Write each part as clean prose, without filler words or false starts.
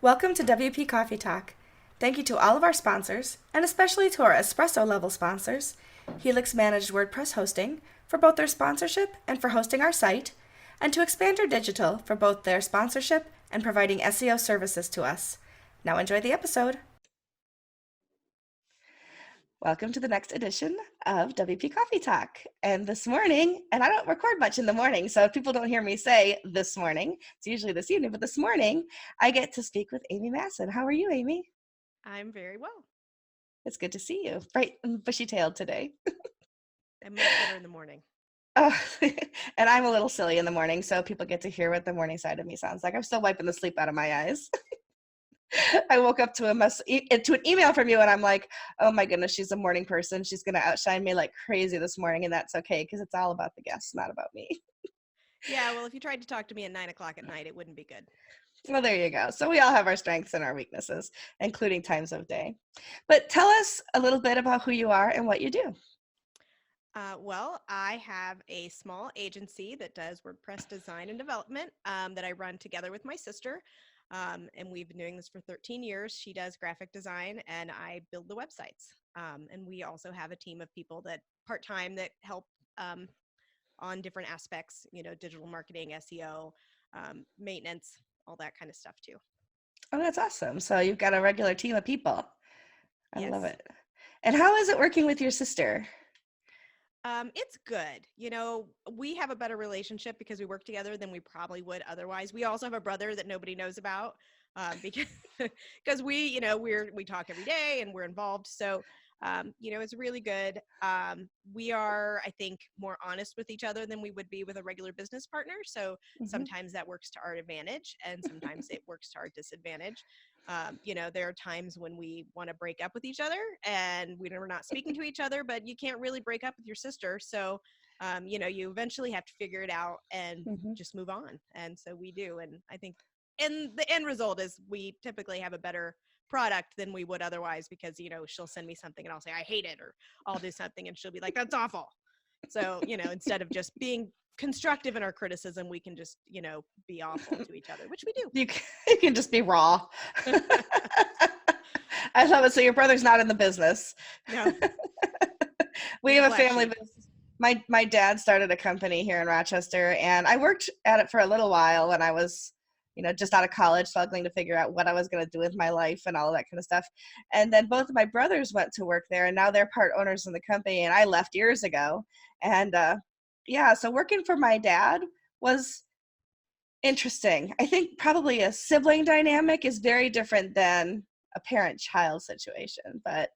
Welcome to WP Coffee Talk. Thank you to all of our sponsors, and especially to our espresso level sponsors, Helix Managed WordPress Hosting, for both their sponsorship and for hosting our site, and to Expander Digital for both their sponsorship and providing SEO services to us. Now enjoy the episode. Welcome to the next edition of WP Coffee Talk. And this morning, and I don't record much in the morning, so if people don't hear me say this morning, it's usually this evening, but this morning, I get to speak with Amy Masson. How are you, Amy? I'm very well. It's good to see you. Bright and bushy-tailed today. I'm much better in the morning. Oh, and I'm a little silly in the morning, so people get to hear what the morning side of me sounds like. I'm still wiping the sleep out of my eyes. I woke up to to an email from you, and I'm like, oh my goodness, she's a morning person. She's going to outshine me like crazy this morning, and that's okay because it's all about the guests, not about me. Yeah, well, if you tried to talk to me at 9 o'clock at night, it wouldn't be good. Well, there you go. So we all have our strengths and our weaknesses, including times of day. But tell us a little bit about who you are and what you do. Well, I have a small agency that does WordPress design and development that I run together with my sister. And we've been doing this for 13 years. She does graphic design and I build the websites. And we also have a team of people that part-time that help on different aspects, digital marketing, SEO, maintenance, all that kind of stuff too. Oh, that's awesome. So you've got a regular team of people. I love Yes. it. And how is it working with your sister? It's good. We have a better relationship because we work together than we probably would otherwise. We also have a brother that nobody knows about because because we talk every day and we're involved. So it's really good. We are, I think, more honest with each other than we would be with a regular business partner. So Mm-hmm. sometimes that works to our advantage, and sometimes it works to our disadvantage. There are times when we want to break up with each other and we're not speaking to each other, but you can't really break up with your sister. So, you eventually have to figure it out and Mm-hmm. just move on. And so we do. And I think, and the end result is we typically have a better product than we would otherwise because, she'll send me something and I'll say, I hate it, or I'll do something and she'll be like, that's awful. So, instead of just being constructive in our criticism, we can just, be awful to each other, which we do. You can just be raw. I love it. So your brother's not in the business. No, We he's a have a black family sheep. business. My dad started a company here in Rochester, and I worked at it for a little while when I was, just out of college, struggling to figure out what I was going to do with my life and all of that kind of stuff. And then both of my brothers went to work there, and now they're part owners in the company. And I left years ago, and yeah, so working for my dad was interesting. I think probably a sibling dynamic is very different than a parent-child situation, but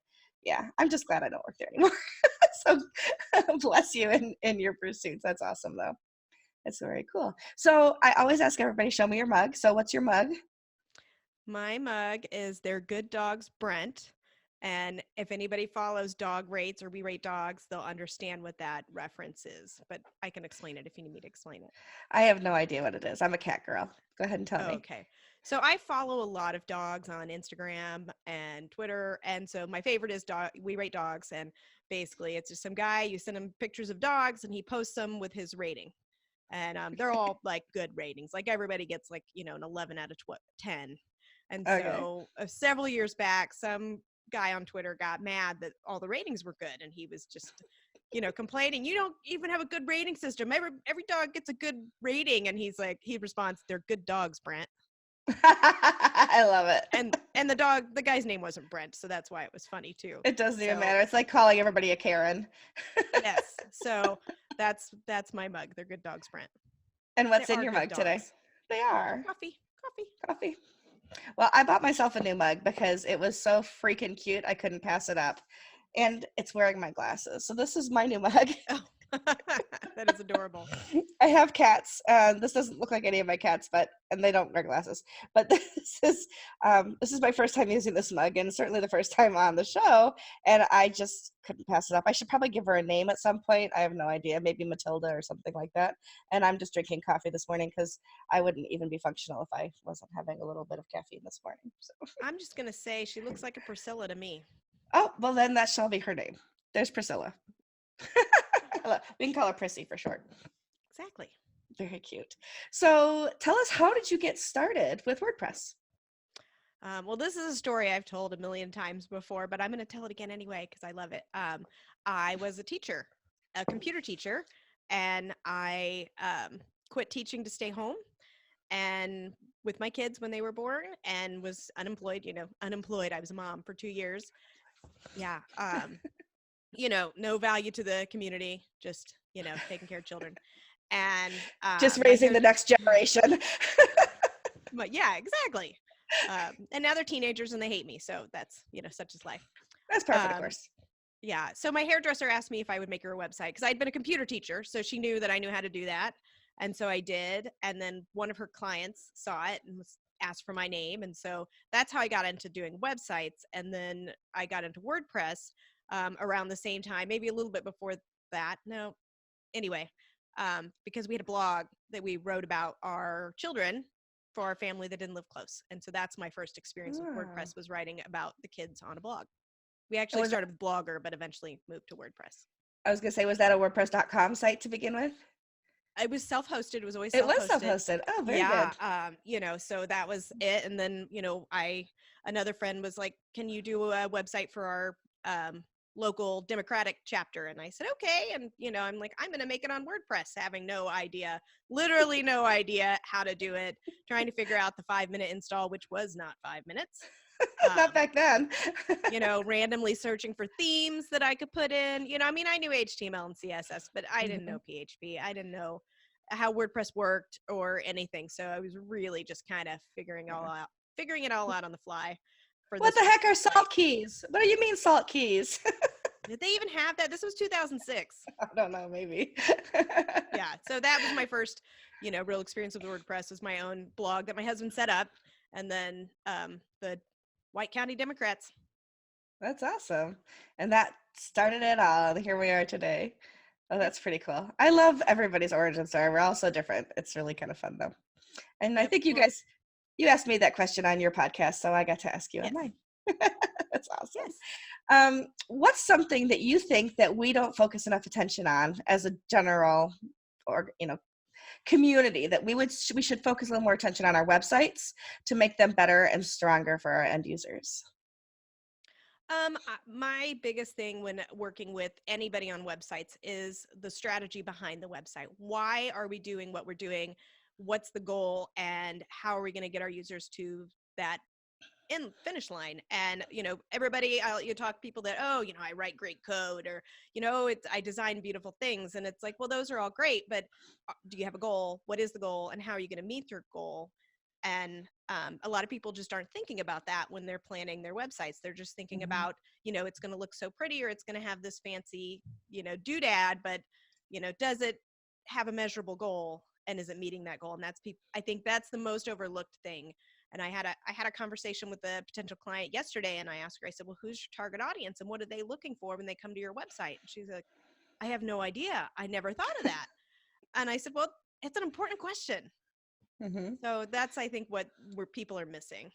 yeah, I'm just glad I don't work there anymore. So bless you in your pursuits. That's awesome though. It's very cool. So I always ask everybody, show me your mug. So what's your mug? My mug is Their Good Dogs Brent. And if anybody follows dog rates or we rate dogs, they'll understand what that reference is. But I can explain it if you need me to explain it. I have no idea what it is. I'm a cat girl. Go ahead and tell Oh, me. okay. So I follow a lot of dogs on Instagram and Twitter. And so my favorite is We Rate Dogs. And basically, it's just some guy, you send him pictures of dogs and he posts them with his rating. And they're all like good ratings. Like everybody gets like, an 11 out of 10. And Okay. so several years back, some guy on Twitter got mad that all the ratings were good. And he was just, complaining, you don't even have a good rating system. Every dog gets a good rating. And he responds, they're good dogs, Brent. I love it. And the guy's name wasn't Brent. So that's why it was funny too. It doesn't even So matter. It's like calling everybody a Karen. yes. So that's my mug. They're good dogs, Brent. And They what's in are your good mug today? dogs. They are Coffee. coffee. Well, I bought myself a new mug because it was so freaking cute. I couldn't pass it up. And it's wearing my glasses. So this is my new mug. Oh, that is adorable. I have cats. This doesn't look like any of my cats, and they don't wear glasses. But this is my first time using this mug, and certainly the first time on the show. And I just couldn't pass it up. I should probably give her a name at some point. I have no idea. Maybe Matilda or something like that. And I'm just drinking coffee this morning because I wouldn't even be functional if I wasn't having a little bit of caffeine this morning. So, I'm just gonna say she looks like a Priscilla to me. oh well, then that shall be her name. There's Priscilla. We can call her Prissy for short. Exactly. Very cute. So tell us, how did you get started with WordPress? Well, this is a story I've told a million times before, but I'm going to tell it again anyway because I love it. I was a teacher, a computer teacher, and I quit teaching to stay home and with my kids when they were born and was unemployed. Unemployed. I was a mom for 2 years. Yeah. No value to the community, just, taking care of children. And Just my raising hair, the next generation. but yeah, exactly. And now they're teenagers and they hate me. So that's, such is life. That's perfect, of Um, course. yeah. So my hairdresser asked me if I would make her a website because I'd been a computer teacher. So she knew that I knew how to do that. And so I did. And then one of her clients saw it and was asked for my name. And so that's how I got into doing websites. And then I got into WordPress around the same time, maybe a little bit before that. No, anyway, because we had a blog that we wrote about our children for our family that didn't live close. And so that's my first experience with Oh. WordPress, was writing about the kids on a blog. We And actually started with Blogger, but eventually moved to WordPress. I was going to say, was that a WordPress.com site to begin with? It was self-hosted. It was always It was self-hosted. self-hosted. Oh, very Yeah. good. So that was it. And then, another friend was like, can you do a website for our local Democratic chapter? And I said, okay. And, I'm like, I'm going to make it on WordPress, having no idea, literally no idea how to do it, trying to figure out the 5-minute install, which was not 5 minutes. Not back then. Randomly searching for themes that I could put in. I knew HTML and CSS, but I didn't know PHP. I didn't know how WordPress worked or anything. So I was really just kind of figuring it all out on the fly. What the heck are salt keys? What do you mean salt keys? Did they even have that? This was 2006. I don't know, maybe. Yeah. So that was my first, real experience with WordPress, was my own blog that my husband set up. And then the White County Democrats. That's awesome. And that started it all. Here we are today. Oh, that's pretty cool. I love everybody's origin story. We're all so different. It's really kind of fun, though. And I think you asked me that question on your podcast, so I got to ask you on mine. That's awesome. Yes. What's something that you think that we don't focus enough attention on as a general or community, that we should focus a little more attention on our websites to make them better and stronger for our end users? My biggest thing when working with anybody on websites is the strategy behind the website. Why are we doing what we're doing? What's the goal? And how are we going to get our users to that finish line? And, everybody, you talk to people that, I write great code, or, I design beautiful things. And it's like, well, those are all great, but do you have a goal? What is the goal? And how are you going to meet your goal? And a lot of people just aren't thinking about that when they're planning their websites. They're just thinking about, it's going to look so pretty, or it's going to have this fancy, doodad, but, does it have a measurable goal, and is it meeting that goal? And I think that's the most overlooked thing. And I had a conversation with a potential client yesterday, and I asked her, I said, well, who's your target audience, and what are they looking for when they come to your website? And she's like, I have no idea. I never thought of that. And I said, well, it's an important question. So that's, I think, where people are missing.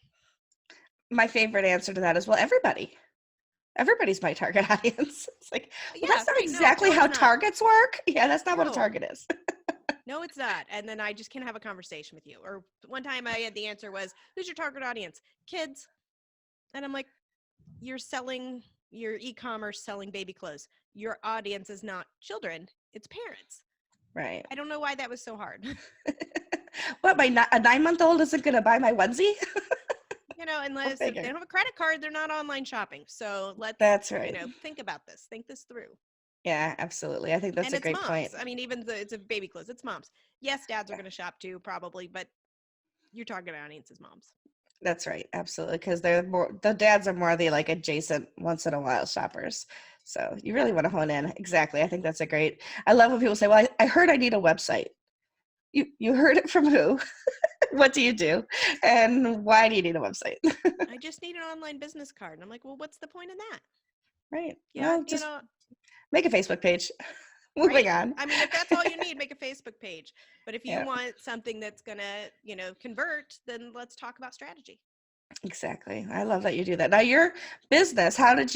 My favorite answer to that is, well, everybody's my target audience. It's like, well, that's not exactly how targets work. Yeah, that's not what a target is. No, it's not. And then I just can't have a conversation with you. Or one time I had the answer was, who's your target audience? Kids. And I'm like, you're selling your e-commerce, selling baby clothes. Your audience is not children, it's parents. Right. I don't know why that was so hard. What, a 9-month-old isn't going to buy my onesie? Unless if they don't have a credit card, they're not online shopping. So that's right. Think about this. Think this through. Yeah, absolutely. I think that's a great point. I mean, even it's a baby clothes. It's moms. Yes, dads are going to shop too, probably, but your target audience is moms. That's right. Absolutely. Because the dads are more the adjacent once in a while shoppers. So you really want to hone in. Exactly. I think that's I love when people say, well, I heard I need a website. You heard it from who? What do you do? And why do you need a website? I just need an online business card. And I'm like, well, what's the point in that? Right. Yeah. Well, just make a Facebook page. Moving on. I mean, if that's all you need, make a Facebook page. But if you want something that's going to, convert, then let's talk about strategy. Exactly. I love that you do that. Now, your business, how did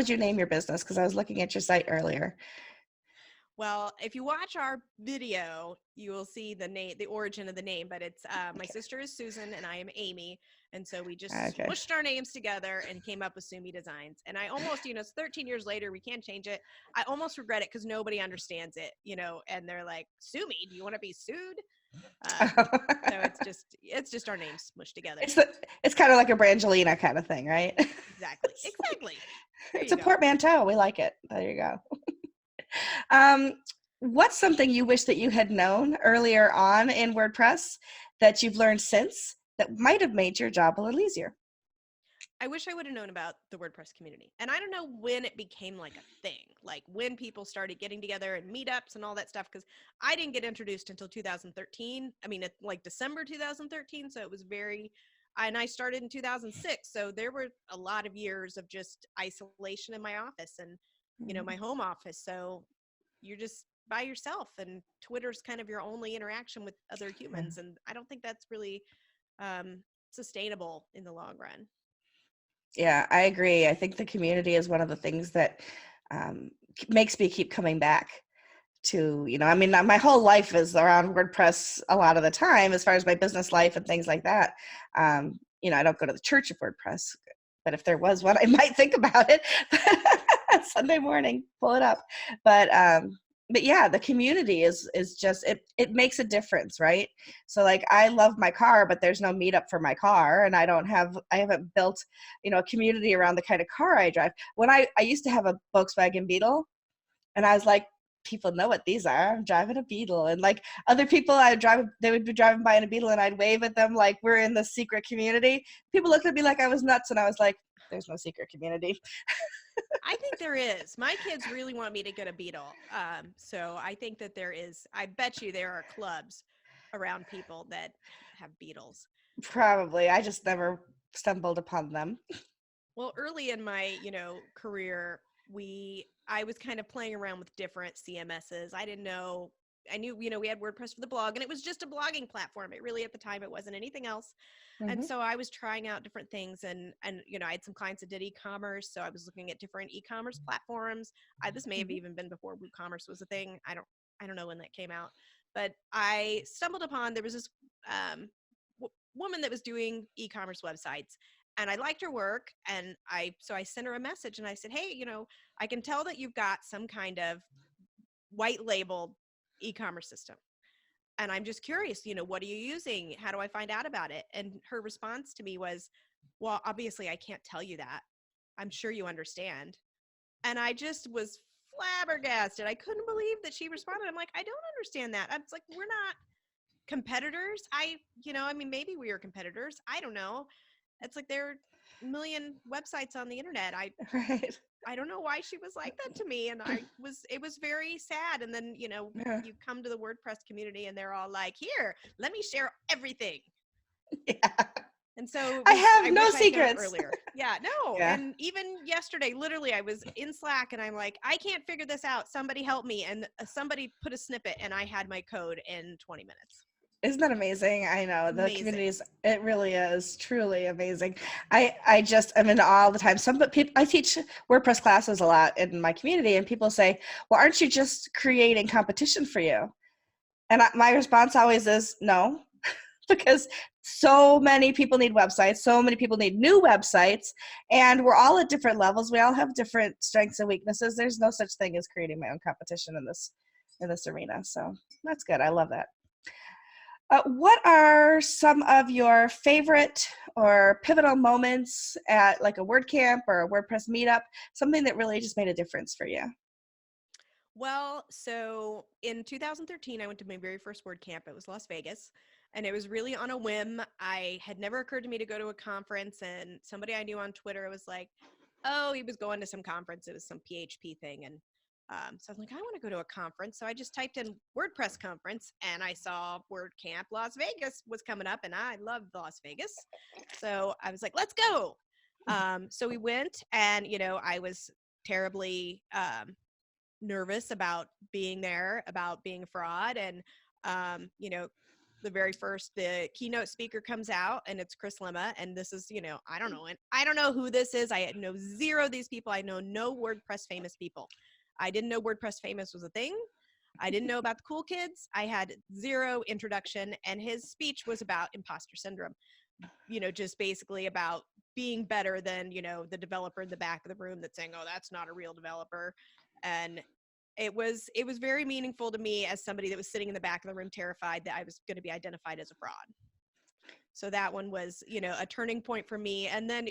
you name your business? Because I was looking at your site earlier. Well, if you watch our video, you will see the name, the origin of the name, but it's my Okay. sister is Susan and I am Amy. And so we just Okay. smushed our names together and came up with Sumi Designs. And I almost, it's 13 years later, we can't change it. I almost regret it because nobody understands it, and they're like, Sumi, do you want to be sued? So it's just our names smushed together. it's the it's kind of like a Brangelina kind of thing, right? Exactly. Exactly. There It's you a go. portmanteau. We like it. There you go. Um, what's something you wish that you had known earlier on in WordPress that you've learned since that might have made your job a little easier? I wish I would have known about the WordPress community. And I don't know when it became like a thing, like when people started getting together and meetups and all that stuff, because I didn't get introduced until 2013. I mean, like December 2013. So it was and I started in 2006. So there were a lot of years of just isolation in my office and, my home office. So you're just by yourself, and Twitter's kind of your only interaction with other humans. And I don't think that's really sustainable in the long run. Yeah, I agree. I think the community is one of the things that um, makes me keep coming back to, I mean, my whole life is around WordPress a lot of the time, as far as my business life and things like that. I don't go to the church of WordPress, but if there was one, I might think about it. Sunday morning, pull it up. But yeah, the community is just it makes a difference, right? So like I love my car, but there's no meetup for my car, and I haven't built, a community around the kind of car I drive. When I used to have a Volkswagen Beetle, and I was like, people know what these are. I'm driving a Beetle. And like other people they would be driving by in a Beetle and I'd wave at them like we're in the secret community. People looked at me like I was nuts, and I was like, there's no secret community. I think there is. My kids really want me to get a Beetle. So I think that there is. I bet you there are clubs around people that have Beetles. Probably. I just never stumbled upon them. Well, early in my, career, I was kind of playing around with different CMSs. I didn't know. I knew, we had WordPress for the blog, and it was just a blogging platform. It really, at the time, it wasn't anything else. And Mm-hmm. so I was trying out different things, and I had some clients that did e-commerce, so I was looking at different e-commerce platforms. This may have Mm-hmm. even been before WooCommerce was a thing. I don't know when that came out, but I stumbled upon, there was this woman that was doing e-commerce websites, and I liked her work, and so I sent her a message and I said, hey, I can tell that you've got some kind of white labeled e-commerce system, and I'm just curious, what are you using? How do I find out about it? And her response to me was, well, obviously I can't tell you that. I'm sure you understand. And I just was flabbergasted. I couldn't believe that she responded. I'm like, I don't understand that. I was like, we're not competitors. I mean, maybe we are competitors. I don't know. It's like there are a million websites on the internet. Right. I don't know why she was like that to me. And it was very sad. And then, Yeah. you come to the WordPress community and they're all like, here, let me share everything. Yeah. And so I I have no wish I'd known secrets. earlier. Yeah, no. Yeah. And even yesterday, literally, I was in Slack and I'm like, I can't figure this out. Somebody help me. And somebody put a snippet and I had my code in 20 minutes. Isn't that amazing? I know the Amazing. communities. It really is truly amazing. I'm in awe all the time. I teach WordPress classes a lot in my community, and people say, "Well, aren't you just creating competition for you?" And my response always is no, because so many people need websites, so many people need new websites, and we're all at different levels. We all have different strengths and weaknesses. There's no such thing as creating my own competition in this arena. So that's good. I love that. What are some of your favorite or pivotal moments at like a WordCamp or a WordPress meetup? Something that really just made a difference for you? Well, so in 2013, I went to my very first WordCamp. It was Las Vegas, and it was really on a whim. I had never occurred to me to go to a conference, and somebody I knew on Twitter was like, oh, he was going to some conference. It was some PHP thing. And so I'm like, I want to go to a conference. So I just typed in WordPress conference, and I saw WordCamp Las Vegas was coming up, and I loved Las Vegas. So I was like, let's go. So we went, and, I was terribly nervous about being there, about being a fraud. And, the keynote speaker comes out, and it's Chris Lemma. And this is, I don't know who this is. I know zero of these people. I know no WordPress famous people. I didn't know WordPress famous was a thing. I didn't know about the cool kids. I had zero introduction, and his speech was about imposter syndrome, just basically about being better than, the developer in the back of the room that's saying, oh, that's not a real developer. And it was very meaningful to me as somebody that was sitting in the back of the room terrified that I was going to be identified as a fraud. So that one was, a turning point for me. And then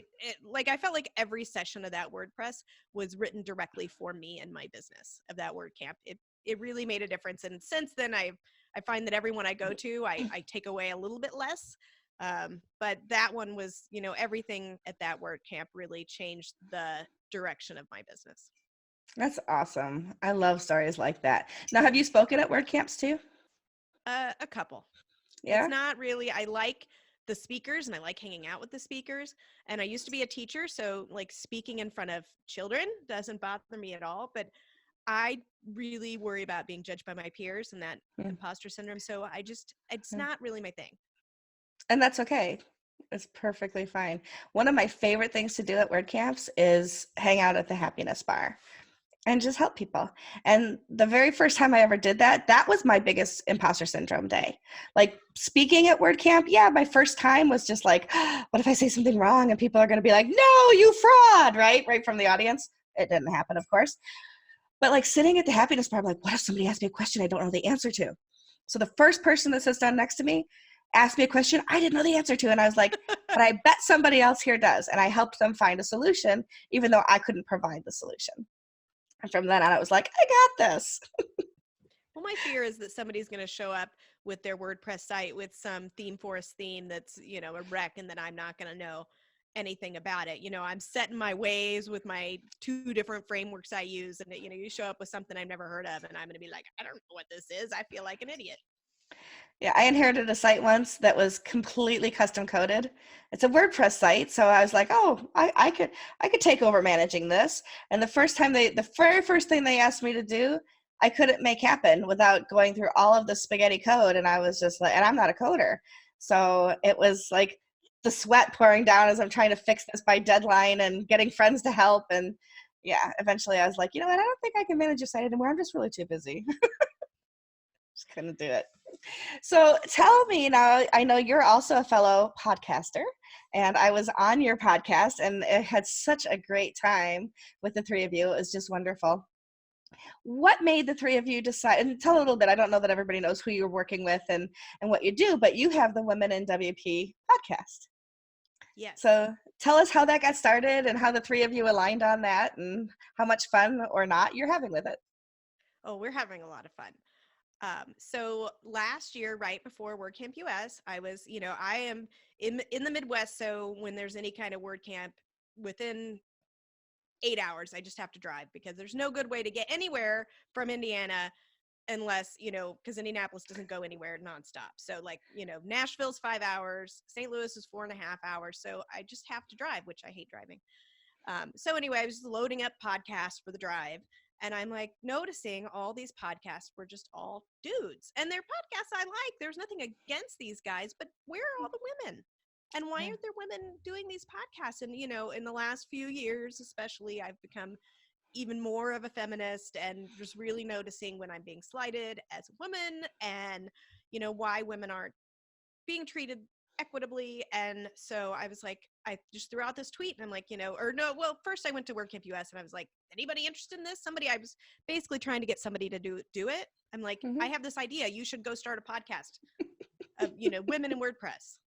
I felt like every session of that WordPress was written directly for me and my business of that WordCamp. It really made a difference. And since then I find that everyone I go to, I take away a little bit less. But that one was, everything at that WordCamp really changed the direction of my business. That's awesome. I love stories like that. Now, have you spoken at WordCamps too? A couple. It's Yeah. not really, I like the speakers and I like hanging out with the speakers. And I used to be a teacher, so speaking in front of children doesn't bother me at all. But I really worry about being judged by my peers and that Yeah. imposter syndrome. So it's Yeah. not really my thing. And that's okay. It's perfectly fine. One of my favorite things to do at WordCamps is hang out at the happiness bar and just help people. And the very first time I ever did that, that was my biggest imposter syndrome day. Like speaking at WordCamp, yeah, my first time was just like, what if I say something wrong and people are going to be like, no, you fraud, right? Right from the audience. It didn't happen, of course. But sitting at the happiness bar, I'm like, what if somebody asks me a question I don't know the answer to? So the first person that sits down next to me asked me a question I didn't know the answer to. And I was like, but I bet somebody else here does. And I helped them find a solution, even though I couldn't provide the solution. And from then on, I was like, I got this. Well, my fear is that somebody's going to show up with their WordPress site with some theme forest theme that's, a wreck, and then I'm not going to know anything about it. I'm set in my ways with my 2 different frameworks I use, and you show up with something I've never heard of, and I'm going to be like, I don't know what this is. I feel like an idiot. Yeah, I inherited a site once that was completely custom coded. It's a WordPress site, so I was like, "Oh, I could take over managing this." And the very first thing they asked me to do, I couldn't make happen without going through all of the spaghetti code. And I was just like, and I'm not a coder, so it was like the sweat pouring down as I'm trying to fix this by deadline and getting friends to help. And yeah, eventually I was like, you know what? I don't think I can manage a site anymore. I'm just really too busy. Just couldn't do it. So tell me now, I know you're also a fellow podcaster, and I was on your podcast and it had such a great time with the three of you. It was just wonderful. What made the three of you decide, and tell a little bit, I don't know that everybody knows who you're working with and what you do, but you have the Women in WP podcast. Yes. So tell us how that got started and how the three of you aligned on that and how much fun or not you're having with it. Oh, we're having a lot of fun. So last year, right before WordCamp US, I was, I am in the Midwest. So when there's any kind of WordCamp within 8 hours, I just have to drive because there's no good way to get anywhere from Indiana unless, because Indianapolis doesn't go anywhere nonstop. So Nashville's 5 hours, St. Louis is 4.5 hours. So I just have to drive, which I hate driving. So anyway, I was loading up podcasts for the drive, and I'm noticing all these podcasts were just all dudes, and they're podcasts I like. There's nothing against these guys, but where are all the women? And why aren't there women doing these podcasts? And, in the last few years, especially, I've become even more of a feminist and just really noticing when I'm being slighted as a woman and, why women aren't being treated equitably. And so I was like, I just threw out this tweet and I'm like, or no, well, first I went to WordCamp US and I was like, anybody interested in this? I was basically trying to get somebody to do it. I'm like, I have this idea. You should go start a podcast of, women in WordPress.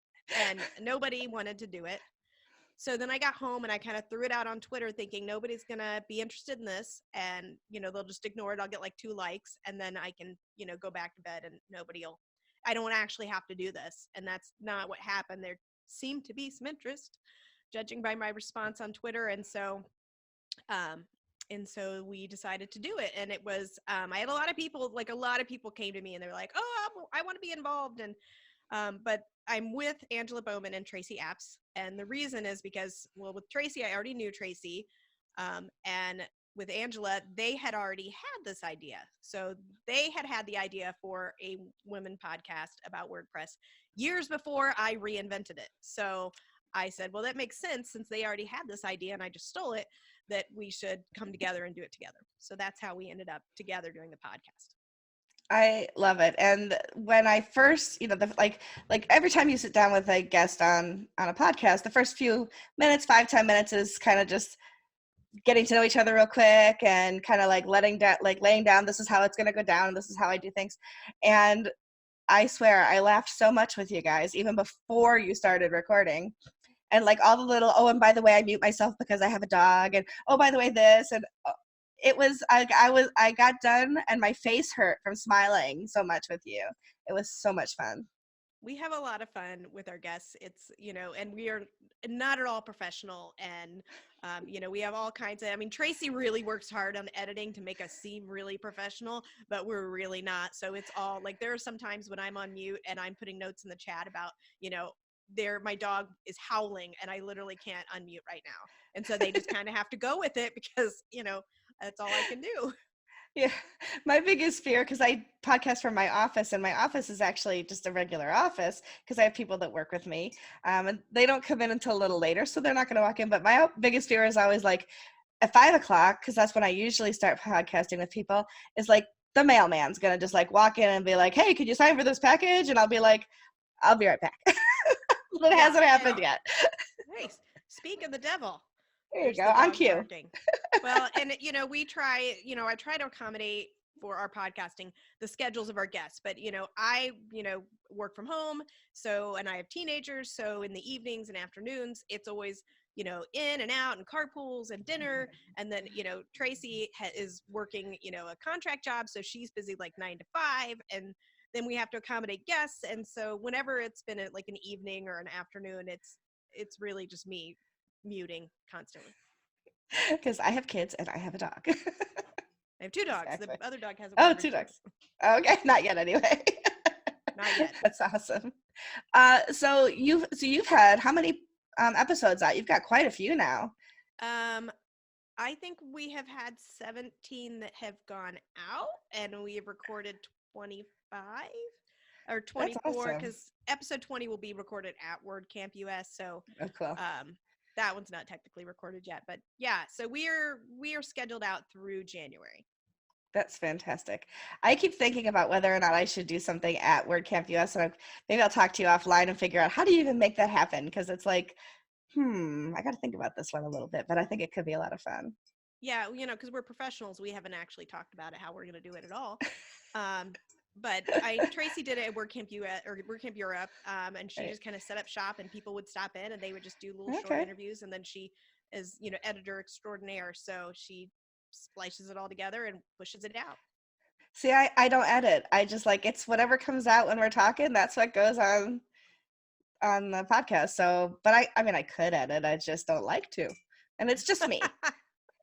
And nobody wanted to do it. So then I got home and I kind of threw it out on Twitter thinking nobody's going to be interested in this. And, they'll just ignore it. I'll get 2 likes and then I can, go back to bed and I don't actually have to do this. And that's not what happened. There seemed to be some interest, judging by my response on Twitter. And so we decided to do it. And it was, I had a lot of people came to me and they're like, oh, I want to be involved. And, but I'm with Angela Bowman and Tracy Apps. And the reason is because, well, with Tracy, I already knew Tracy. And with Angela, they had already had this idea. So they had the idea for a women podcast about WordPress years before I reinvented it. So I said, well, that makes sense since they already had this idea and I just stole it, that we should come together and do it together. So that's how we ended up together doing the podcast. I love it. And when I first, like every time you sit down with a guest on a podcast, the first few minutes, 5-10 minutes is kind of just getting to know each other real quick and kind of like laying down, this is how it's going to go down, this is how I do things. And I swear I laughed so much with you guys even before you started recording. And like all the little, oh, and by the way, I mute myself because I have a dog, and oh, by the way, this, and it was I got done and my face hurt from smiling so much with you. It was so much fun. We have a lot of fun with our guests. It's, and we are not at all professional. And, we have all kinds of, I mean, Tracy really works hard on editing to make us seem really professional, but we're really not. So it's all like, there are some times when I'm on mute and I'm putting notes in the chat about, my dog is howling and I literally can't unmute right now. And so they just kind of have to go with it because, that's all I can do. Yeah, my biggest fear, because I podcast from my office, and my office is actually just a regular office because I have people that work with me, and they don't come in until a little later, so they're not going to walk in. But my biggest fear is always like at 5 o'clock, because that's when I usually start podcasting with people, is like the mailman's going to just like walk in and be like, hey, could you sign for this package? And I'll be like, I'll be right back. But it hasn't happened yet. Nice. Speak of the devil. There There's you go. the On dog cue. barking. Well, and we try, I try to accommodate for our podcasting the schedules of our guests, but I work from home, so, and I have teenagers, so in the evenings and afternoons it's always in and out and carpools and dinner, and then Tracy is working a contract job, so she's busy like 9 to 5, and then we have to accommodate guests, and so whenever it's been like an evening or an afternoon, it's really just me muting constantly. Because I have kids and I have a dog. I have 2 dogs. Exactly. The other dog hasn't. Oh, 2 dogs. Okay, not yet anyway. Not yet. That's awesome. So you've had how many episodes out? You've got quite a few now. I think we have had 17 that have gone out, and we have recorded 25 or 24 because awesome. episode 20 will be recorded at WordCamp US. So, Oh, cool. that one's not technically recorded yet, but yeah. So we are scheduled out through January. That's fantastic. I keep thinking about whether or not I should do something at WordCamp US, and maybe I'll talk to you offline and figure out how do you even make that happen, because it's like, I got to think about this one a little bit, but I think it could be a lot of fun. Yeah, because we're professionals, we haven't actually talked about it, how we're going to do it at all. But Tracy did it at WordCamp US or WordCamp Europe, and she just kind of set up shop, and people would stop in, and they would just do little short interviews, and then she is editor extraordinaire, so she splices it all together and pushes it out. See, I don't edit. I just like, it's whatever comes out when we're talking. That's what goes on the podcast. So, but I mean, I could edit. I just don't like to, and it's just me.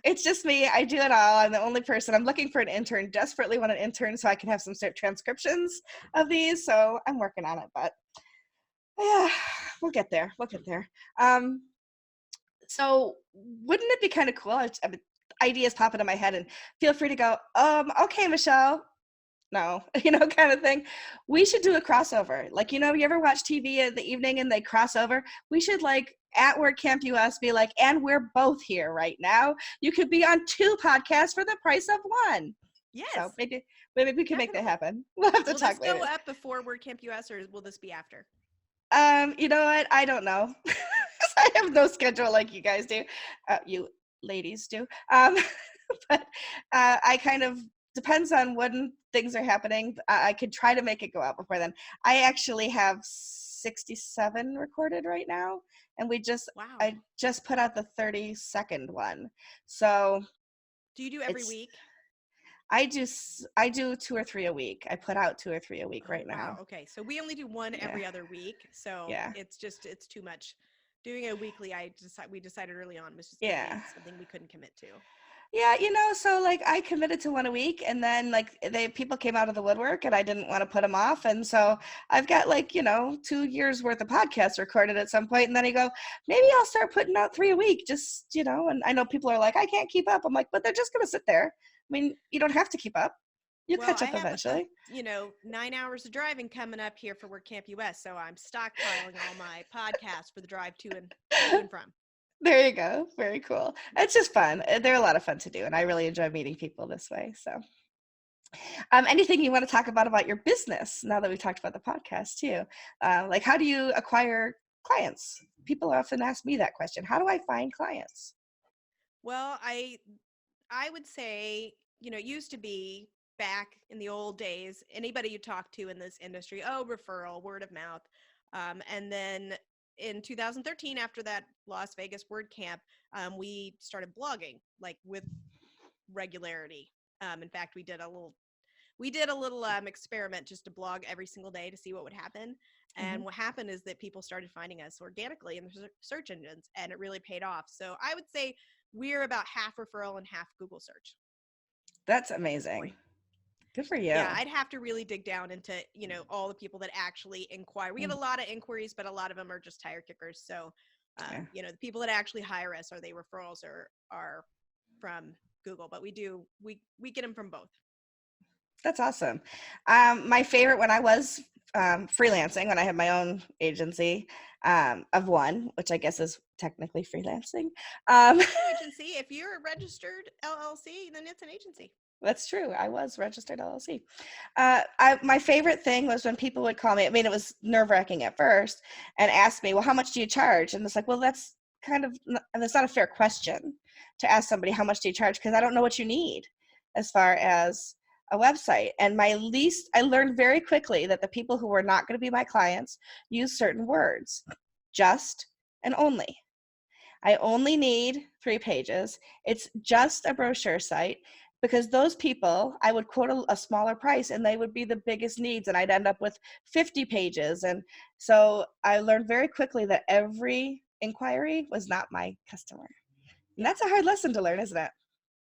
It's just me. I do it all. I'm the only person. I'm looking for an intern, desperately want an intern so I can have some sort of transcriptions of these. So I'm working on it, but yeah, we'll get there. We'll get there. So wouldn't it be kind of cool? I mean, ideas pop into my head, and feel free to go, okay, Michelle. No, kind of thing. We should do a crossover. Like, you ever watch TV in the evening and they cross over? We should, like, at WordCamp US be like, and we're both here right now. You could be on 2 podcasts for the price of 1. Yes. So maybe we can make that happen. We'll have to talk later. Will this go up before WordCamp US, or will this be after? You know what? I don't know. I have no schedule like you guys do. You ladies do. But I kind of, depends on when things are happening. I could try to make it go out before then. I actually have 67 recorded right now, and I just put out the 32nd one. So do you do every week? I do 2 or 3 a week. I put out 2 or 3 a week right now. Wow. Okay. So we only do one every other week. So it's too much. Doing a weekly, we decided early on was just something we couldn't commit to. Yeah, so like I committed to 1 a week, and then like people came out of the woodwork, and I didn't want to put them off, and so I've got like 2 years worth of podcasts recorded at some point, and then I go, maybe I'll start putting out 3 a week, just and I know people are like, I can't keep up. I'm like, but they're just gonna sit there. I mean, you don't have to keep up. You'll catch up eventually. 9 hours of driving coming up here for WordCamp US, so I'm stockpiling all my podcasts for the drive to and from. There you go. Very cool. It's just fun. They're a lot of fun to do, and I really enjoy meeting people this way. So Anything you want to talk about your business now that we've talked about the podcast too? Like, how do you acquire clients? People often ask me that question. How do I find clients? Well, I would say, it used to be back in the old days, anybody you talk to in this industry, oh, referral, word of mouth. And then in 2013, after that Las Vegas word camp, we started blogging like with regularity. In fact, we did a little experiment just to blog every single day to see what would happen. Mm-hmm. And what happened is that people started finding us organically in the search engines, and it really paid off. So I would say we're about half referral and half Google search. That's amazing. Good for you. Yeah, I'd have to really dig down into, all the people that actually inquire. We get a lot of inquiries, but a lot of them are just tire kickers. So, Yeah. the people that actually hire us, are they referrals or are from Google? But we get them from both. That's awesome. My favorite when I was freelancing, when I had my own agency of one, which I guess is technically freelancing. Agency. If you're a registered LLC, then it's an agency. That's true. I was registered LLC. My favorite thing was when people would call me. I mean, it was nerve-wracking at first, and ask me, "Well, how much do you charge?" And it's like, well, that's that's not a fair question to ask somebody how much do you charge, because I don't know what you need as far as a website. And I learned very quickly that the people who were not going to be my clients use certain words, just and only. I only need 3 pages. It's just a brochure site, because those people, I would quote a smaller price and they would be the biggest needs, and I'd end up with 50 pages. And so I learned very quickly that every inquiry was not my customer. And Yeah. that's a hard lesson to learn, isn't it?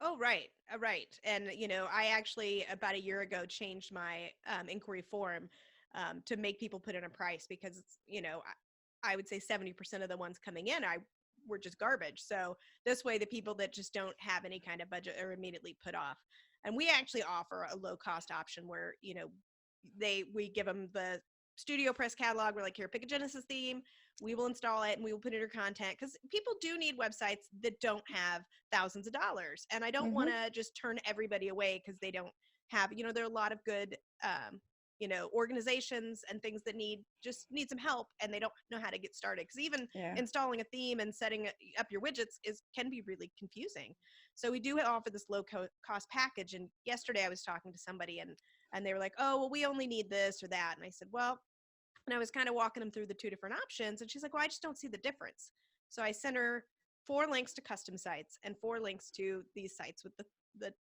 Oh, right. Right. And, I actually about a year ago changed my inquiry form to make people put in a price, because it's, I would say 70% of the ones coming in, were just garbage. So this way, the people that just don't have any kind of budget are immediately put off. And we actually offer a low cost option where, we give them the Studio Press catalog. We're like, here, pick a Genesis theme. We will install it and we will put in your content, because people do need websites that don't have thousands of dollars. And I don't want Mm-hmm. to just turn everybody away because they don't have, there are a lot of good, organizations and things that need some help, and they don't know how to get started. Because even Yeah. installing a theme and setting up your widgets can be really confusing. So we do offer this low cost package. And yesterday I was talking to somebody, and they were like, oh, well, we only need this or that. And I said, well, and I was kind of walking them through the 2 different options. And she's like, well, I just don't see the difference. So I sent her 4 links to custom sites and 4 links to these sites with the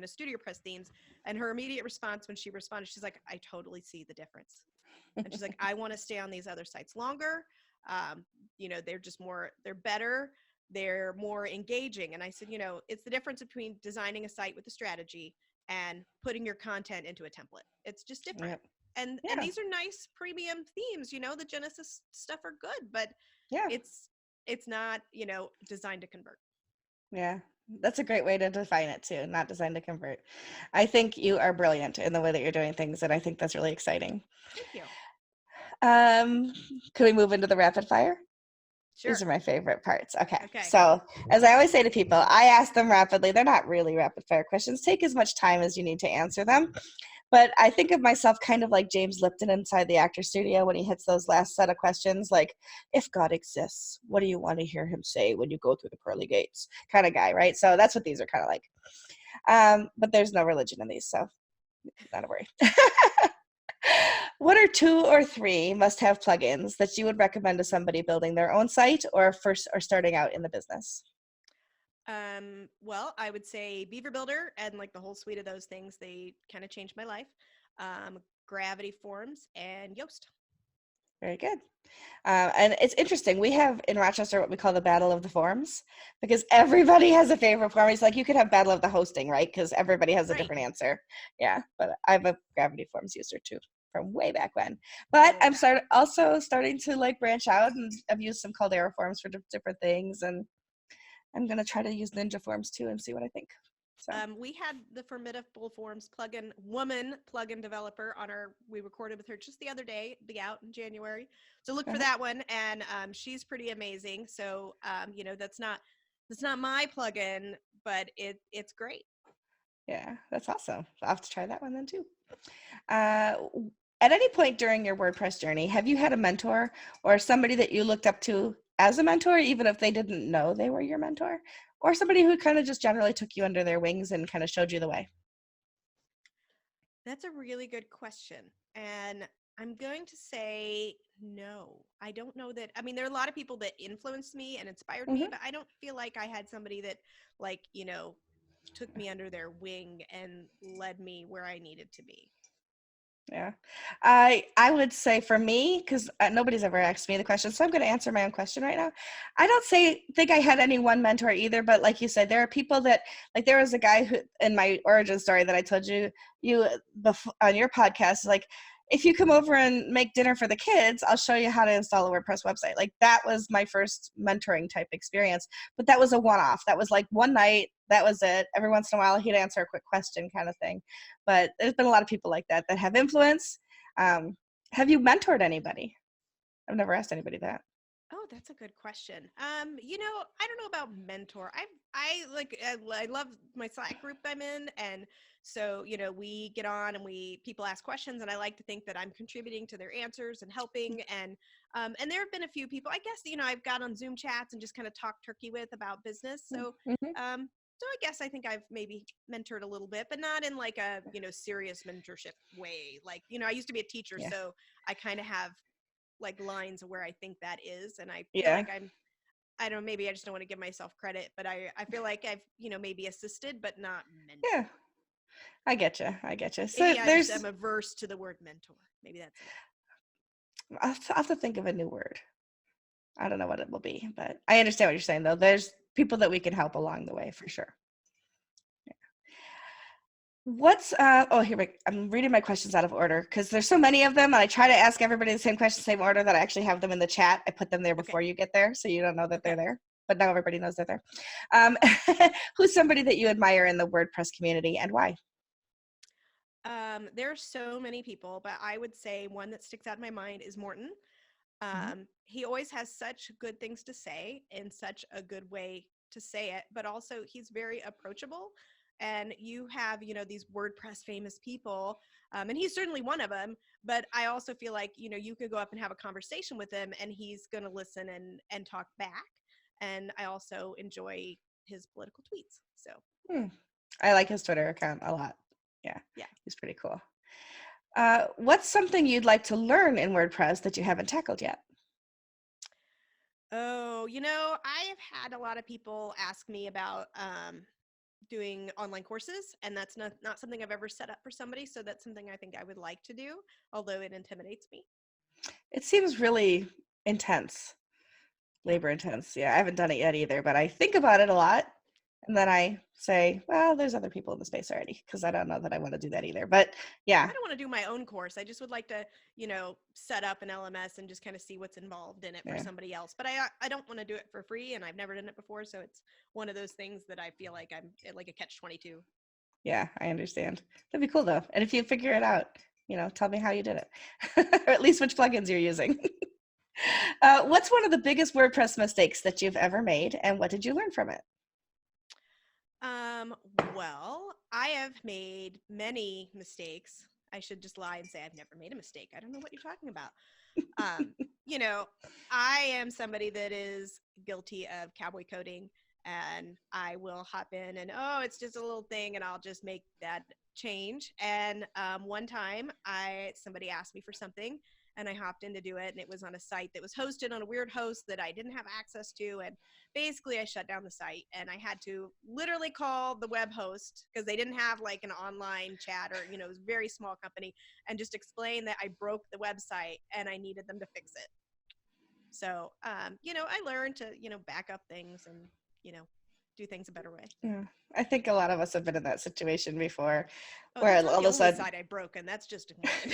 Studio Press themes. And her immediate response when she responded, she's like, I totally see the difference. And she's like, I want to stay on these other sites longer. They're better. They're more engaging. And I said, it's the difference between designing a site with a strategy and putting your content into a template. It's just different. Yep. And Yeah. these are nice premium themes. The Genesis stuff are good, but Yeah. it's not, designed to convert. Yeah. That's a great way to define it too. Not designed to convert. I think you are brilliant in the way that you're doing things, and I think that's really exciting. Thank you. Can we move into the rapid fire? Sure. These are my favorite parts. Okay. Okay. So, as I always say to people, I ask them rapidly. They're not really rapid fire questions. Take as much time as you need to answer them. But I think of myself kind of like James Lipton inside the actor studio when he hits those last set of questions, like, if God exists, what do you want to hear him say when you go through the pearly gates? Kind of guy, right? So that's what these are kind of like. But there's no religion in these, so not a worry. What are 2 or 3 must-have plugins that you would recommend to somebody building their own site or starting out in the business? Well, I would say Beaver Builder and like the whole suite of those things. They kind of changed my life. Gravity Forms and Yoast. Very good. And it's interesting. We have in Rochester what we call the Battle of the Forms, because everybody has a favorite form. It's like you could have Battle of the Hosting, right? Because everybody has a Right. different answer. Yeah, but I'm a Gravity Forms user too from way back when. But I'm also starting to like branch out, and I've used some Caldera Forms for different things, and I'm gonna try to use Ninja Forms too and see what I think. So We had the Formidable Forms woman plugin developer on we recorded with her just the other day, be out in January. So look for that one. And she's pretty amazing. So, that's not my plugin, but it's great. Yeah, that's awesome. I'll have to try that one then too. Uh, at any point during your WordPress journey, have you had a mentor or somebody that you looked up to as a mentor, even if they didn't know they were your mentor, or somebody who kind of just generally took you under their wings and kind of showed you the way? That's a really good question. And I'm going to say no. I don't know that. I mean, there are a lot of people that influenced me and inspired me, Hmm. but I don't feel like I had somebody that, like, took me under their wing and led me where I needed to be. Yeah, I would say for me, because nobody's ever asked me the question, so I'm going to answer my own question right now. I don't think I had any one mentor either, but like you said, there are people that, like, there was a guy who in my origin story that I told you before on your podcast, like, if you come over and make dinner for the kids, I'll show you how to install a WordPress website. Like, that was my first mentoring type experience, but that was a one-off. That was like one night. That was it. Every once in a while, he'd answer a quick question kind of thing. But there's been a lot of people like that that have influence. Have you mentored anybody? I've never asked anybody that. Oh, that's a good question. I don't know about mentor. I love my Slack group I'm in, and so we get on and people ask questions, and I like to think that I'm contributing to their answers and helping. And there have been a few people. I guess I've got on Zoom chats and just kind of talk turkey with about business. Mm-hmm. So I guess I think I've maybe mentored a little bit, but not in like a serious mentorship way. Like I used to be a teacher, Yeah. so I kind of have like lines of where I think that is. And I feel Yeah. like I don't know, maybe I just don't want to give myself credit, but I feel like I've, maybe assisted, but not Yeah. mentored. I get you. I get you. So Maybe I just am there's, averse to the word mentor. Maybe that's it. I'll have to think of a new word. I don't know what it will be, but I understand what you're saying, though. There's people that we can help along the way for sure. Oh, I'm reading my questions out of order because there's so many of them, and I try to ask everybody the same question, same order, that I actually have them in the chat. I put them there Okay. before you get there, so you don't know that Okay. they're there, but now everybody knows they're there. Um, who's somebody that you admire in the WordPress community, and why? There are so many people, but I would say one that sticks out in my mind is Morton. Mhm. He always has such good things to say in such a good way to say it, but also he's very approachable. And you have, these WordPress famous people, and he's certainly one of them. But I also feel like, you could go up and have a conversation with him, and he's going to listen and talk back. And I also enjoy his political tweets. So Hmm. I like his Twitter account a lot. Yeah, yeah. he's pretty cool. What's something you'd like to learn in WordPress that you haven't tackled yet? Oh, I have had a lot of people ask me about doing online courses, and that's not something I've ever set up for somebody, so that's something I think I would like to do, although it intimidates me. It seems really intense, Yeah. labor intense. Yeah, I haven't done it yet either, but I think about it a lot. And then I say, well, there's other people in the space already, because I don't know that I want to do that either. But I yeah, don't want to do my own course. I just would like to, set up an LMS and just kind of see what's involved in it for yeah, somebody else. But I don't want to do it for free, and I've never done it before, so it's one of those things that I feel like I'm like a catch-22. yeah, I understand. That'd be cool though. And if you figure it out, tell me how you did it, or at least which plugins you're using. What's one of the biggest WordPress mistakes that you've ever made, and what did you learn from it? Um, well, I have made many mistakes. I should just lie and say I've never made a mistake. I don't know what you're talking about. Um, you know, I am somebody that is guilty of cowboy coding, and I will hop in and, oh, it's just a little thing, and I'll just make that change. And one time somebody asked me for something, and I hopped in to do it, and it was on a site that was hosted on a weird host that I didn't have access to. And basically I shut down the site, and I had to literally call the web host because they didn't have like an online chat, or it was a very small company, and just explain that I broke the website and I needed them to fix it. So I learned to back up things and you know do things a better way. Yeah, I think a lot of us have been in that situation before, Oh, where that's not all the of a only sudden site I broke, and that's just one.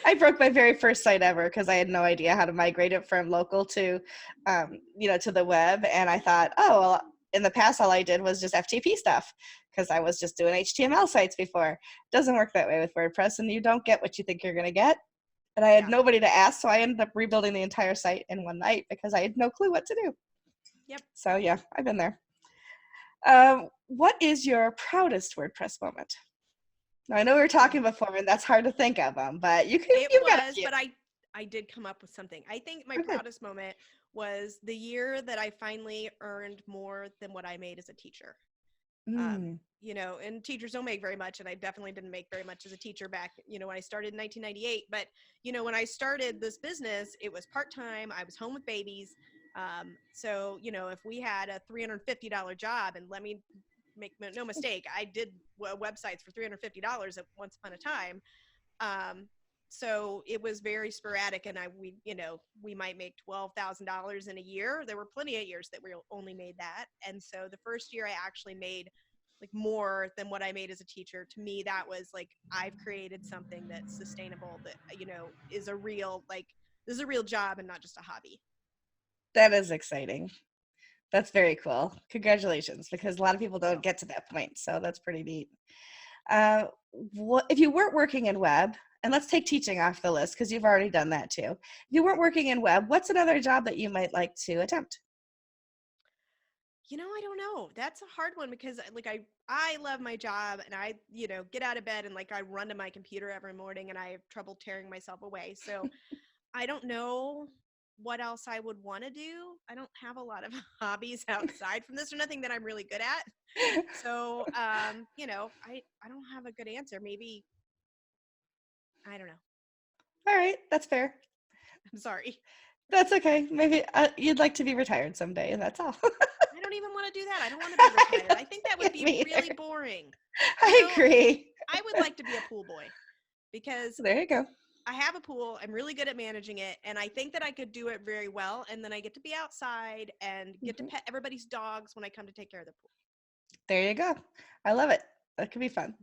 I broke my very first site ever because I had no idea how to migrate it from local to, to the web. And I thought, oh, well, in the past, all I did was just FTP stuff because I was just doing HTML sites before. It doesn't work that way with WordPress, and you don't get what you think you're going to get. And I had Yeah. nobody to ask, so I ended up rebuilding the entire site in one night because I had no clue what to do. Yep. So yeah, I've been there. What is your proudest WordPress moment? Now, I know we were talking Um, before, and that's hard to think of them, but it you've got a was, few. but I did come up with something. I think my Okay. proudest moment was the year that I finally earned more than what I made as a teacher. um, Mm, and teachers don't make very much, and I definitely didn't make very much as a teacher back, when I started in 1998. But when I started this business, it was part-time. I was home with babies. So if we had a $350 job, and let me make no mistake, I did websites for $350 at once upon a time. um, so it was very sporadic, and we might make $12,000 in a year. There were plenty of years that we only made that. And so the first year I actually made like more than what I made as a teacher. To me, that was like, I've created something that's sustainable, that is a real, like, this is a real job and not just a hobby. that is exciting. That's very cool. Congratulations, because a lot of people don't So get to that point. So that's pretty neat. Uh, what if you weren't working in web? And let's take teaching off the list because you've already done that too. If you weren't working in web, what's another job that you might like to attempt? I don't know. That's a hard one, because like I love my job, and I, get out of bed and like I run to my computer every morning, and I have trouble tearing myself away. So I don't know what else I would want to do. I don't have a lot of hobbies outside from this, or nothing that I'm really good at. So I don't have a good answer. Maybe, I don't know. All right, that's fair. I'm sorry. That's okay. Maybe you'd like to be retired someday, and that's all. I don't even want to do that. I don't want to be retired. I think that would be Me really either. boring. You I know, agree. I would like to be a pool boy, because There you go. I have a pool. I'm really good at managing it, and I think that I could do it very well. And then I get to be outside and get to Mhm. pet everybody's dogs when I come to take care of the pool. There you go. I love it. That could be fun.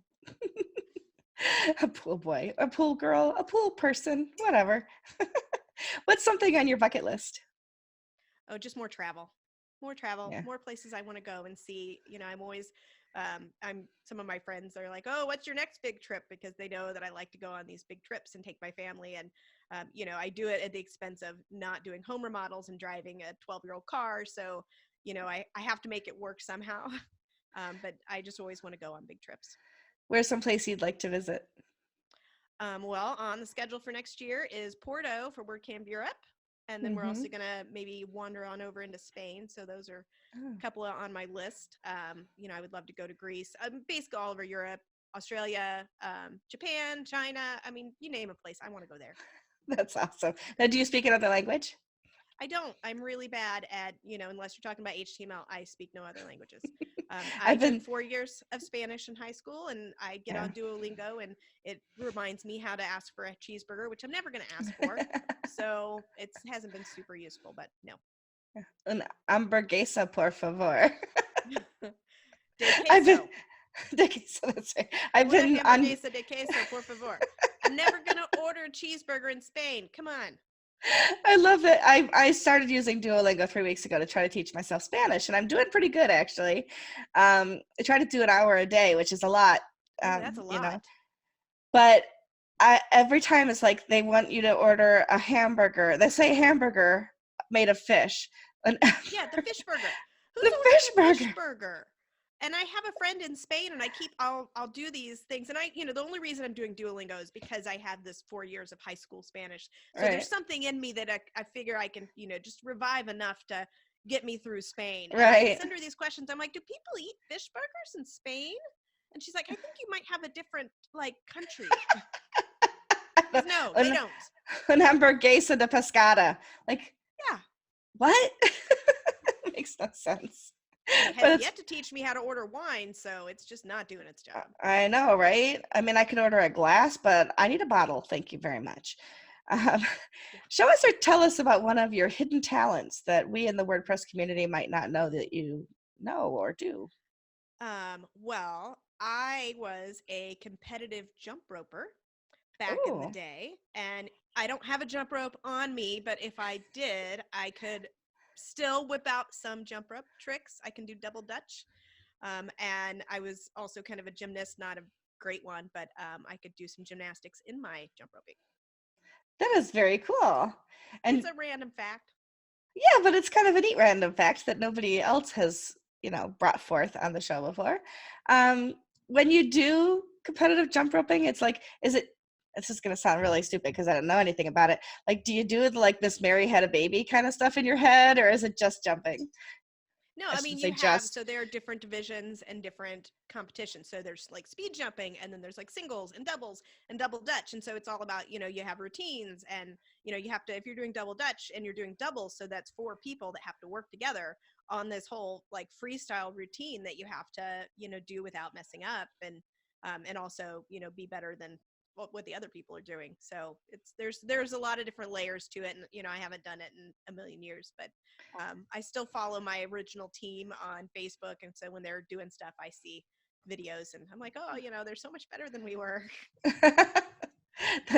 A pool boy, a pool girl, a pool person, whatever. What's something on your bucket list? Oh, just more travel, more travel, Yeah. more places I want to go and see. I'm always, some of my friends are like, oh, what's your next big trip? Because they know that I like to go on these big trips and take my family. And, I do it at the expense of not doing home remodels and driving a 12-year-old car. So, I have to make it work somehow. But I just always want to go on big trips. Where's some place you'd like to visit? Well, on the schedule for next year is Porto for WordCamp Europe. And then we're Mm-hmm. also going to maybe wander on over into Spain. So those are Oh, a couple on my list. I would love to go to Greece, basically all over Europe, Australia, Japan, China. I mean, you name a place, I want to go there. that's awesome. Now, do you speak another language? I don't. I'm really bad at, unless you're talking about HTML, I speak no other languages. I I've took been, 4 years of Spanish in high school, and I get yeah. on Duolingo, and it reminds me how to ask for a cheeseburger, which I'm never going to ask for. So it hasn't been super useful, but no. Un hamburguesa, por favor. De I've been, queso. so that's right. I've Una been on, hamburguesa de queso, por favor. I'm never going to order a cheeseburger in Spain. Come on. I love it. I started using Duolingo 3 weeks ago to try to teach myself Spanish, and I'm doing pretty good actually. I try to do an hour a day, which is a lot, Oh, that's a you know. lot. But every time it's like they want you to order a hamburger. They say hamburger made of fish. An Yeah, the fish burger. Who's the fish ordering a fish burger. burger? And I have a friend in Spain, and I'll do these things. And the only reason I'm doing Duolingo is because I had this 4 years of high school Spanish. So Right. there's something in me that I figure I can, just revive enough to get me through Spain. And I Right. send her these questions. I'm like, do people eat fish burgers in Spain? And she's like, I think you might have a different like country. Because no, they Un, don't. un hamburguesa de pescada. Like, Yeah. what? Makes no sense. And it But has it's, yet to teach me how to order wine, so it's just not doing its job. I know, right? I mean, I can order a glass, but I need a bottle. Thank you very much. Um, Yeah. show us or tell us about one of your hidden talents that we in the WordPress community might not know that you know or do. Well, I was a competitive jump roper back in the Oh, day, and I don't have a jump rope on me, but if I did, I could still whip out some jump rope tricks. I can do double dutch. And I was also kind of a gymnast, not a great one, but I could do some gymnastics in my jump roping. that is very cool. It's And a random fact. yeah, but it's kind of a neat random fact that nobody else has, brought forth on the show before. When you do competitive jump roping, it's like, it's just going to sound really stupid because I don't know anything about it. Like, do you do like Miss Mary had a baby kind of stuff in your head, or is it just jumping? No, I I should mean, say so just. there are different divisions and different competitions. So there's like speed jumping, and then there's like singles and doubles and double Dutch. And so it's all about, you have routines, and, you have to, if you're doing double Dutch and you're doing doubles, so that's 4 people that have to work together on this whole like freestyle routine that you have to, do without messing up, and also, be better than what the other people are doing. So there's a lot of different layers to it. And, I haven't done it in a million years, but I still follow my original team on Facebook, and so when they're doing stuff, I see videos, and I'm like, oh, they're so much better than we were.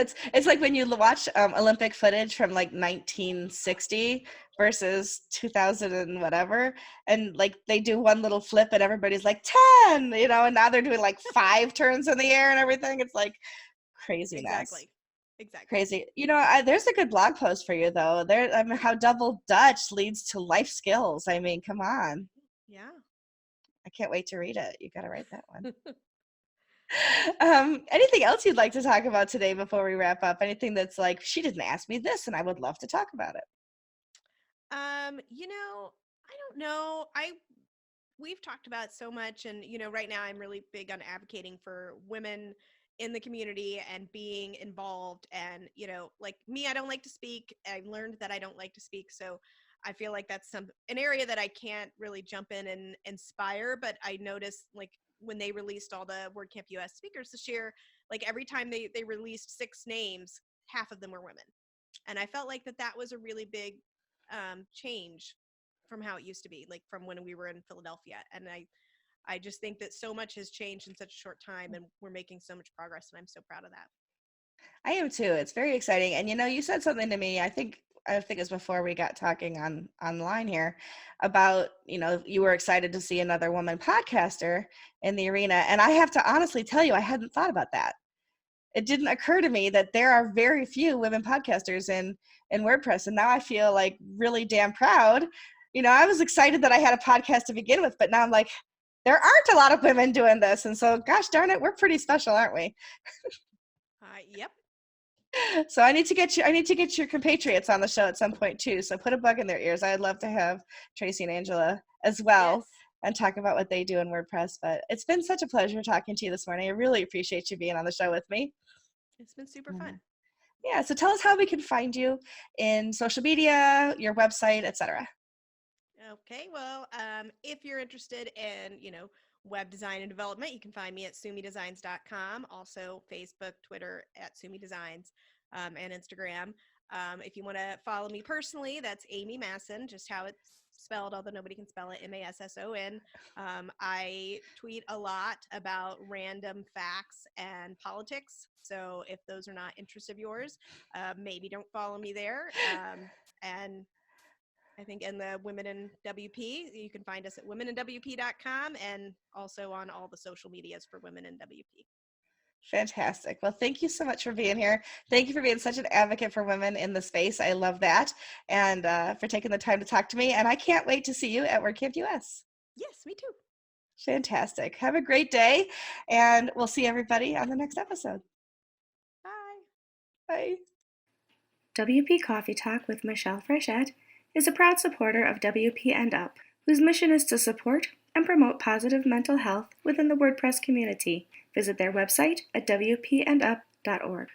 It's like when you watch Olympic footage from like 1960 versus 2000 and whatever, and like they do one little flip and everybody's like 10, and now they're doing like 5 turns in the air and everything. It's like craziness. Exactly. Crazy. There's a good blog post for you though. I mean, how double Dutch leads to life skills. I mean, come on. Yeah. I can't wait to read it. You got to write that one. Anything else you'd like to talk about today before we wrap up? Anything that's like, she didn't ask me this and I would love to talk about it? I don't know. We've talked about so much, and right now I'm really big on advocating for women in the community and being involved. And like me, I don't like to speak. I've learned that I don't like to speak, so I feel like that's an area that I can't really jump in and inspire. But I noticed, like, when they released all the WordCamp US speakers this year, like every time they released 6 names, half of them were women, and I felt like that was a really big change from how it used to be, like from when we were in Philadelphia. And I just think that so much has changed in such a short time, and we're making so much progress, and I'm so proud of that. I am too. It's very exciting. And you said something to me, I think it was before we got talking online here about, you were excited to see another woman podcaster in the arena. And I have to honestly tell you, I hadn't thought about that. It didn't occur to me that there are very few women podcasters in WordPress. And now I feel like really damn proud. I was excited that I had a podcast to begin with, but now I'm like, there aren't a lot of women doing this. And so, gosh darn it, we're pretty special, aren't we? Yep. So I need to get your compatriots on the show at some point too. So put a bug in their ears. I'd love to have Tracy and Angela as well Yes. and talk about what they do in WordPress. But it's been such a pleasure talking to you this morning. I really appreciate you being on the show with me. It's been super fun. Yeah. So tell us how we can find you in social media, your website, etc. Okay, well, if you're interested in, web design and development, you can find me at sumidesigns.com, also Facebook, Twitter at sumidesigns, and Instagram. If you want to follow me personally, that's Amy Masson, just how it's spelled, although nobody can spell it, Masson. I tweet a lot about random facts and politics, so if those are not interests of yours, maybe don't follow me there. And I think in the Women in WP, you can find us at womeninwp.com, and also on all the social medias for Women in WP. Fantastic. Well, thank you so much for being here. Thank you for being such an advocate for women in the space. I love that. And for taking the time to talk to me. And I can't wait to see you at WordCamp US. Yes, me too. Fantastic. Have a great day. And we'll see everybody on the next episode. Bye. Bye. WP Coffee Talk with Michelle Frechette is a proud supporter of WP and Up, whose mission is to support and promote positive mental health within the WordPress community. Visit their website at wpandup.org.